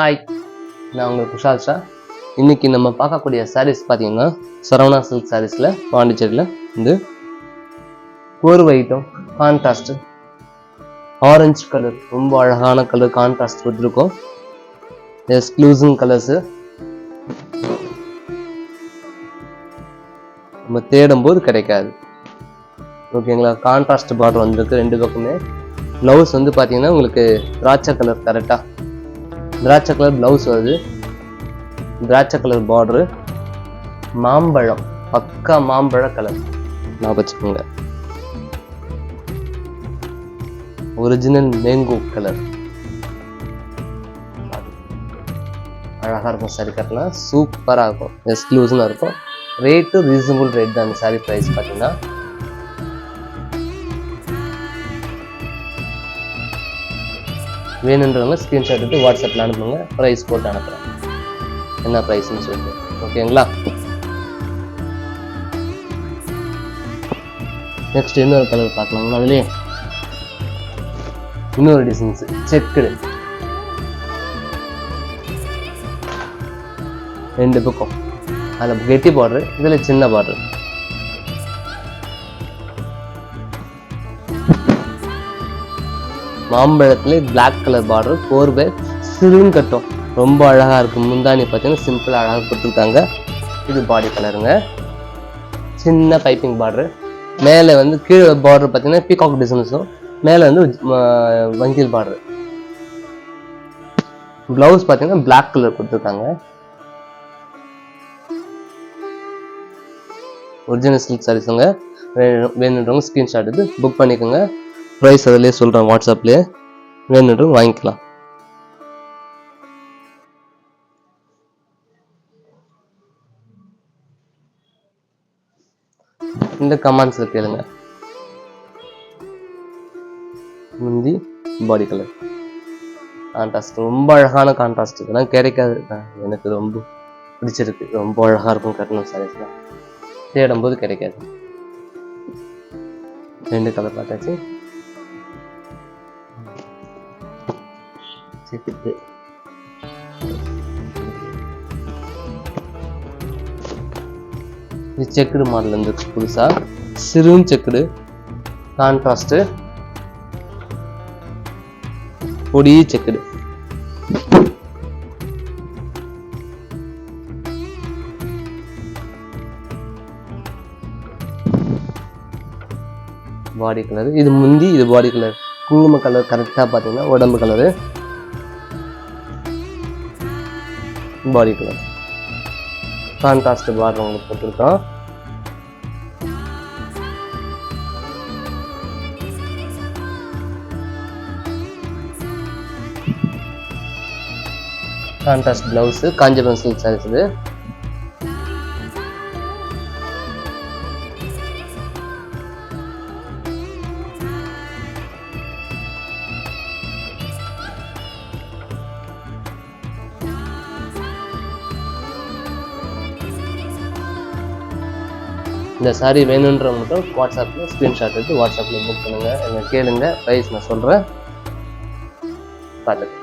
Hi, நான் உங்களுக்கு குஷால் ஷா. இன்னைக்கு நம்ம பார்க்கக்கூடிய சாரீஸ் பார்த்தீங்கன்னா சரவணா சில்க் சாரீஸில் பாண்டிச்சேரியில் இந்த கோர்வை ஐட்டம் கான்ட்ராஸ்ட் ஆரஞ்சு கலர், ரொம்ப அழகான கலர் கான்ட்ராஸ்ட் கொடுத்துருக்கோம். எக்ஸ்க்ளூசிவ் கலர்ஸு நம்ம தேடும் போது கிடைக்காது. ஓகேங்களா, கான்ட்ராஸ்ட் பார்டர் வந்துருக்கு ரெண்டு பக்கமே. ப்ளவுஸ் வந்து பார்த்தீங்கன்னா உங்களுக்கு திராட்சை கலர், கரெக்டாக திராட்சை கலர் ப்ளவுஸ் வருது, திராட்சை கலர் பார்டரு, மாம்பழம் பக்கா மாம்பழ கலர் நான் வச்சுக்கோங்க, ஒரிஜினல் மேங்கோ கலர். அழகாக இருக்கும் சாரி, கட்டலாம் சூப்பராக இருக்கும், எக்ஸ்க்ளூசிவாக இருக்கும். ரேட்டு ரீசனபிள் ரேட் தான். அந்த சாரி ப்ரைஸ் பார்த்தீங்கன்னா வேணுன்றவங்க ஸ்க்ரீன்ஷாட் எடுத்து வாட்ஸ்அப்பில் அனுப்புங்க, ப்ரைஸ் போட்டு அனுப்புகிறேன் என்ன ப்ரைஸ்ன்னு சொல்லிட்டு. ஓகேங்களா, நெக்ஸ்ட் இன்னொரு கலர் பார்க்கலாங்களா. அதுலேயே இன்னொரு டிசைன்ஸ் செக்குடு, ரெண்டு பக்கம் அதில் கெட்டி பார்டரு, இதில் சின்ன பார்டரு. மாம்பழத்துல பிளாக் கலர் பார்டர், கோர்வை சிறுன்னு கட்டும், ரொம்ப அழகா இருக்கும். முந்தானி பார்த்தீங்கன்னா சிம்பிள் அழகாக கொடுத்துருக்காங்க. இது பாடி கலருங்க, சின்ன பைப்பிங் பார்டரு. மேலே வந்து கீழே பார்டர் பார்த்தீங்கன்னா பீகாக் டிசைன்ஸும், மேலே வந்து வங்கில் பார்டரு. பிளவுஸ் பார்த்தீங்கன்னா பிளாக் கலர் கொடுத்துருக்காங்க. ஒரிஜினல் சில்க் சாரீஸுங்க. வேணுன்றவங்க ஸ்க்ரீன்ஷாட் எடுத்து புக் பண்ணிக்கோங்க. ப்ரைஸ் அதிலே சொல்கிறேன், வாட்ஸ்அப்லேயே வேணுன்றவங்க வாங்கிக்கலாம். இந்த கமெண்ட்ஸில் கேளுங்க. முந்தி பாடி கலர் கான்ட்ராஸ்ட், ரொம்ப அழகான கான்ட்ராஸ்ட். இதெல்லாம் கிடைக்காது, எனக்கு ரொம்ப பிடிச்சிருக்கு. ரொம்ப அழகாக இருக்கும் கட்டணும் சாரீஸ்லாம், தேடும்போது கிடைக்காது. ரெண்டு கலர் பார்த்தாச்சு. இது செக்குடு மாடல் இருந்து புதுசா சிறும் செக்குடு கான்ட்ராஸ்ட், பொடி செக்குடு. பாடி கலர் இது முந்தி, இது பாடி கலர் குங்கும கலர். கரெக்டாக பார்த்தீங்கன்னா உடம்பு colour, body colour contrast border உங்களுக்கு போட்டிருக்கோம். Contrast blouse, Kanchipuram silk saris. இது இந்த சாரீ வேணுன்றவங்க மட்டும் வாட்ஸ்அப்பில் ஸ்க்ரீன்ஷாட் எடுத்து வாட்ஸ்அப்பில் புக் பண்ணுங்கள். என்ன கேளுங்க, ப்ரைஸ் நான் சொல்கிறேன், பார்த்துட்டு